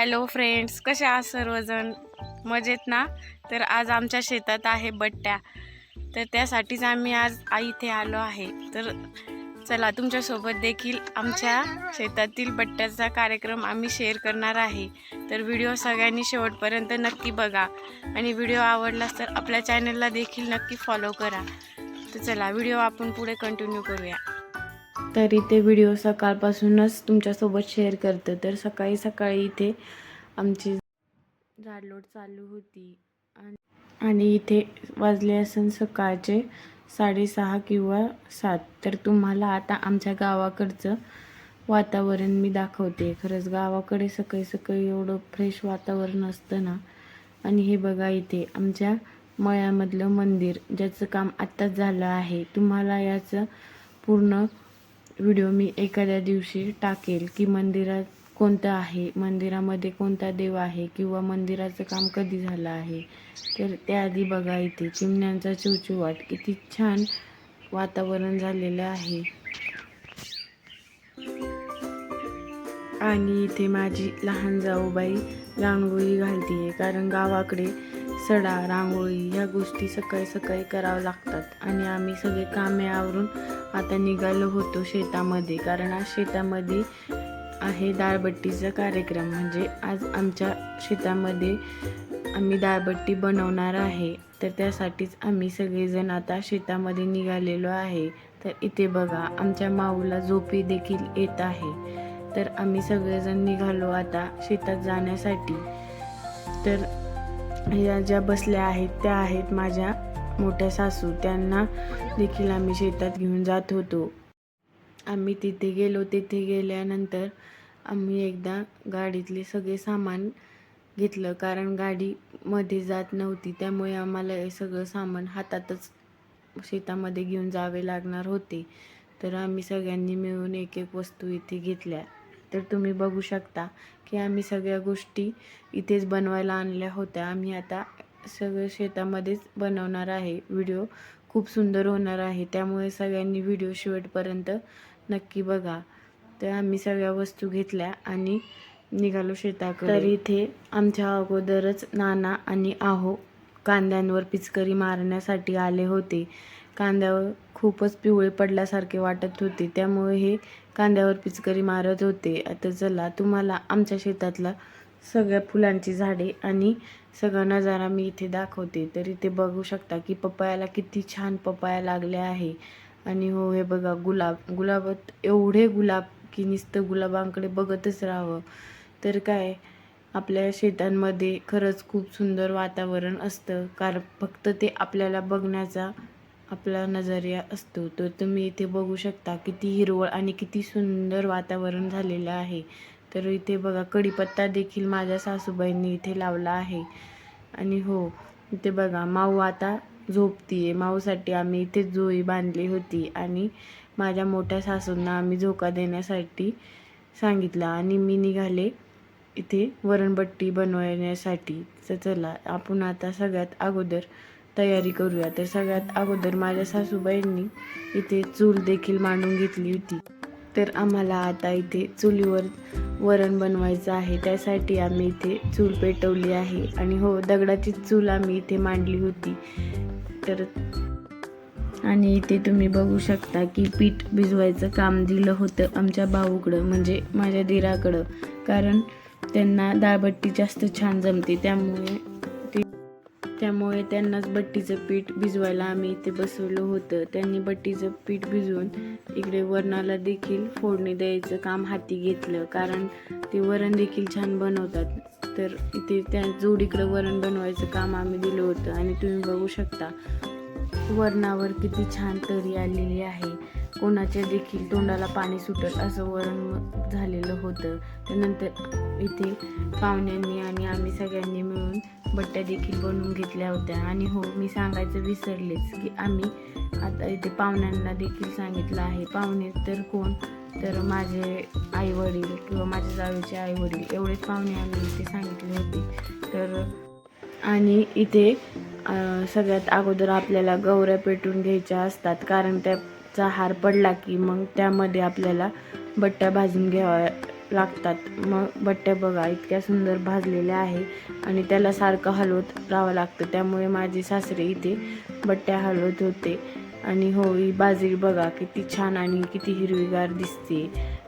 Hello friends, कसे आहात सर्वजण? मजेत ना? तर आज आमच्या शेतात आहे बट्ट्या, तर त्यासाठीच आम्ही आज इथे आलो आहे. तर चला, तुमच्यासोबत देखील आमच्या शेतातील बट्ट्याचा कार्यक्रम आम्ही शेअर करणार आहे. तर व्हिडिओ सगळ्यांनी शेवटपर्यंत नक्की बघा आणि व्हिडिओ आवडलास तर आपल्या चॅनलला देखील नक्की फॉलो करा. तर चला, व्हिडिओ आपण पुढे कंटिन्यू करूया. तर इथे व्हिडिओ सकाळपासूनच तुमच्यासोबत शेअर करते. तर सकाळी इथे आमची झाडलोट चालू होती आणि इथे वाजले असेल सकाळचे 6:30 किंवा 7. तर तुम्हाला आता आमच्या गावाकडचं वातावरण मी दाखवते. खरंच गावाकडे सकाळी एवढं फ्रेश वातावरण असतं ना. आणि हे बघा, इथे आमच्या मळ्यामधलं मंदिर, ज्याचं काम आत्ताच झालं आहे. तुम्हाला याचं पूर्ण व्हिडिओ मी एखाद्या दिवशी टाकेल की मंदिरात कोणतं आहे, मंदिरामध्ये कोणता देव आहे किंवा मंदिराचं काम कधी झालं आहे. तर त्याआधी बघा, इथे चिमण्यांचा चिवचिवाट, किती छान वातावरण झालेलं आहे. आणि इथे माझी लहान जाऊबाई रांगोळी घालतीये, कारण गावाकडे सडा, रांगोळी ह्या गोष्टी सकाळी करावं लागतात. आणि आम्ही सगळे कामे आवरून आता निघालो होतो शेतामध्ये, कारण आज शेतामध्ये आहे दाळबट्टीचा कार्यक्रम. म्हणजे आज आमच्या शेतामध्ये आम्ही दाळबट्टी बनवणार आहे. तर त्यासाठीच आम्ही सगळेजण आता शेतामध्ये निघालेलो आहे. तर इथे बघा, आमच्या माऊला झोपी देखील येत आहे. तर आम्ही सगळेजण निघालो आता शेतात जाण्यासाठी. तर या ज्या बसल्या आहेत त्या आहेत माझ्या मोठ्या सासू. त्यांना देखील आम्ही शेतात घेऊन जात होतो. आम्ही तिथे गेलो. तिथे गेल्यानंतर आम्ही एकदा गाडीतले सगळे सामान घेतलं, कारण गाडी मध्ये जात नव्हती. त्यामुळे आम्हाला हे सगळं सामान हातातच शेतामध्ये घेऊन जावे लागणार होते. तर आम्ही सगळ्यांनी मिळून एक वस्तू इथे घेतल्या. तर तुम्ही बघू शकता की आम्ही सगळ्या गोष्टी इथेच बनवायला आणल्या होत्या. आम्ही आता सगळं शेतामध्येच बनवणार आहे. व्हिडिओ खूप सुंदर होणार आहे, त्यामुळे सगळ्यांनी व्हिडिओ शेवटपर्यंत नक्की बघा. तर आम्ही सगळ्या वस्तू घेतल्या आणि निघालो शेताकडे. तर इथे आमच्या अगोदरच नाना आणि आहो कांद्यांवर पिचकरी मारण्यासाठी आले होते. कांद्यावर खूपच पिवळे पडल्यासारखे वाटत होते, त्यामुळे हे कांद्यावर पिचकरी मारत होते. आता चला, तुम्हाला आमच्या शेतातला सगळ्या फुलांची झाडे आणि सगळा नजारा मी इथे दाखवते. तर इथे बघू शकता की पपयाला किती छान पपया लागले आहे. आणि हो, हे बघा, गुलाबात एवढे गुलाब की नुसतं गुलाबांकडे बघतच राहावं. तर काय, आपल्या शेतांमध्ये खरंच खूप सुंदर वातावरण असतं, कारण फक्त ते आपल्याला बघण्याचा आपला नजरिया असतो. तर तुम्ही इथे बघू शकता किती हिरवळ आणि किती सुंदर वातावरण झालेलं आहे. तर इथे बघा, कढीपत्ता देखील माझ्या सासूबाईंनी इथे लावला आहे. आणि हो, इथे बघा, माऊ आता झोपतीये. माऊसाठी आम्ही इथे जोळी बांधली होती आणि माझ्या मोठ्या सासूंना आम्ही झोका देण्यासाठी सांगितलं आणि मी निघाले इथे वरणबट्टी बनवण्यासाठी. तर चला, आपण आता सगळ्यात अगोदर तयारी करूया. तर सगळ्यात अगोदर माझ्या सासूबाईंनी इथे चूल देखील मांडून घेतली होती. तर आम्हाला आता इथे चुलीवर वरण बनवायचं आहे. त्यासाठी आम्ही इथे चूल पेटवली आहे. आणि हो, दगडाची चूल आम्ही इथे मांडली होती. तर आणि इथे तुम्ही बघू शकता की पीठ भिजवायचं काम दिलं होतं आमच्या भाऊकडं, म्हणजे माझ्या दिराकडं, कारण त्यांना दाळबट्टी जास्त छान जमते. त्यामुळे त्यांनाच बट्टीचं पीठ भिजवायला आम्ही इथे बसवलं होतं. त्यांनी बट्टीचं पीठ भिजवून इकडे वरणाला देखील फोडणी द्यायचं काम हाती घेतलं, कारण ते वरण देखील छान बनवतात. तर इथे त्या जोडीकडं वरण बनवायचं काम आम्ही दिलं होतं. आणि तुम्ही बघू शकता वरणावर किती छान तरी आलेली आहे. कोणाच्या देखील तोंडाला पाणी सुटत असं वरण झालेलं होतं. त्यानंतर इथे पाहुण्यांनी आणि आम्ही सगळ्यांनी मिळून बट्ट्या देखील बनवून घेतल्या होत्या. आणि हो, मी सांगायचं विसरलेच की आम्ही आता इथे पाहुण्यांना देखील सांगितलं आहे. पाहुणे तर कोण, तर माझे आईवडील किंवा माझ्या जावेचे आईवडील, एवढेच पाहुणे आम्ही इथे सांगितले होते. तर आणि इथे सगळ्यात अगोदर आपल्याला गौऱ्या पेटून घ्यायच्या असतात, कारण त्याचा हार पडला की मग त्यामध्ये आपल्याला बट्ट्या भाजून लागतात. मग बट्ट्या बघा इतक्या सुंदर भाजलेल्या आहे आणि त्याला सारखं हलवत राहावं लागतं. त्यामुळे माझे सासरे इथे बट्ट्या हलवत होते. आणि हो, ही बाजरी बघा किती छान आणि किती हिरवीगार दिसते.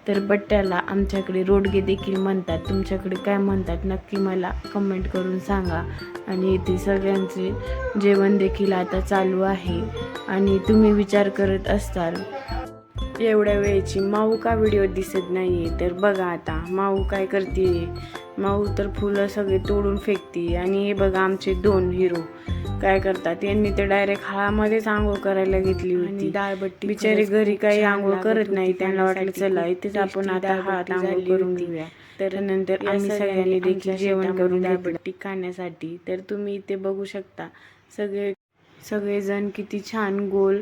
तर बट्ट्याला आमच्याकडे रोडगे देखील म्हणतात. तुमच्याकडे काय म्हणतात नक्की मला कमेंट करून सांगा. आणि इथे सगळ्यांचे जेवण देखील आता चालू आहे. आणि तुम्ही विचार करत असताल एवढ्या वेळेची माऊ का व्हिडिओ दिसत नाहीये, तर बघा आता माऊ काय करते. माऊ तर फुलं सगळे तोडून फेकते. आणि हे बघा आमचे 2 हिरो काय करतात, यांनी तर डायरेक्ट हाळामध्येच आंघोळ करायला घेतली होती. डाळबट्टी बिचारे घरी काही आंघोळ करत नाही. त्यांना वाटलं चला इथेच आपण आता हात आंघोळ करून घेऊया. तर नंतर आम्ही सगळ्यांनी देखील जेवण करून डाळबट्टी खाण्यासाठी. तर तुम्ही इथे बघू शकता सगळेजण किती छान गोल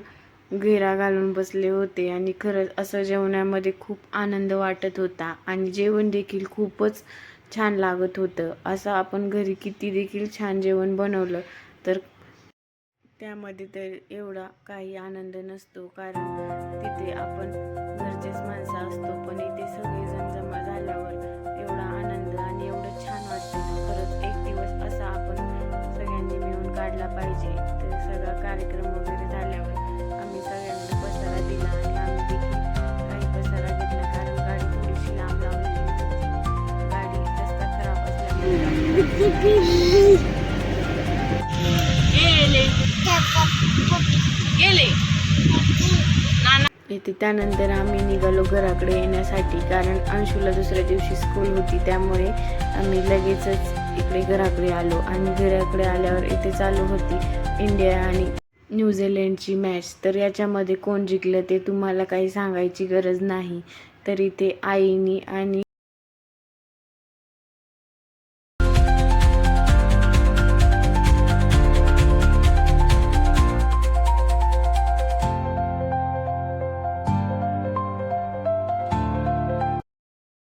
घेरा घालून बसले होते. आणि खरंच असं जेवणामध्ये खूप आनंद वाटत होता. आणि जेवण देखील खूपच छान लागत होतं. असं आपण घरी किती देखील छान जेवण बनवलं तर त्यामध्ये तर एवढा काही आनंद नसतो, कारण तिथे आपण घरचेच माणसं असतो. पण इथे सगळेजण जमा झाल्यावर एवढा आनंद आणि एवढं छान वाटतं ना. खरंच एक दिवस असा आपण सगळ्यांनी मिळून काढला पाहिजे. तर सगळा कार्यक्रम वगैरे झाल्यावर आम्ही सगळ्यांना पसारा दिला आणि आम्ही देखील काही पसारा घेतला, कारण गाडी थोडीशी लांब लावलेली होती. गाडी रस्ता खराब असल्यामुळे येते. त्यानंतर आम्ही निघालो घराकडे येण्यासाठी, कारण अंशूला दुसऱ्या दिवशी स्कूल होती. त्यामुळे आम्ही लगेचच इकडे घराकडे आलो. आणि घराकडे आल्यावर इथे चालू होती इंडिया आणि न्यूझीलंडची मॅच. तर याच्यामध्ये कोण जिंकलं ते तुम्हाला काही सांगायची गरज नाही. तर इथे आईनी आणि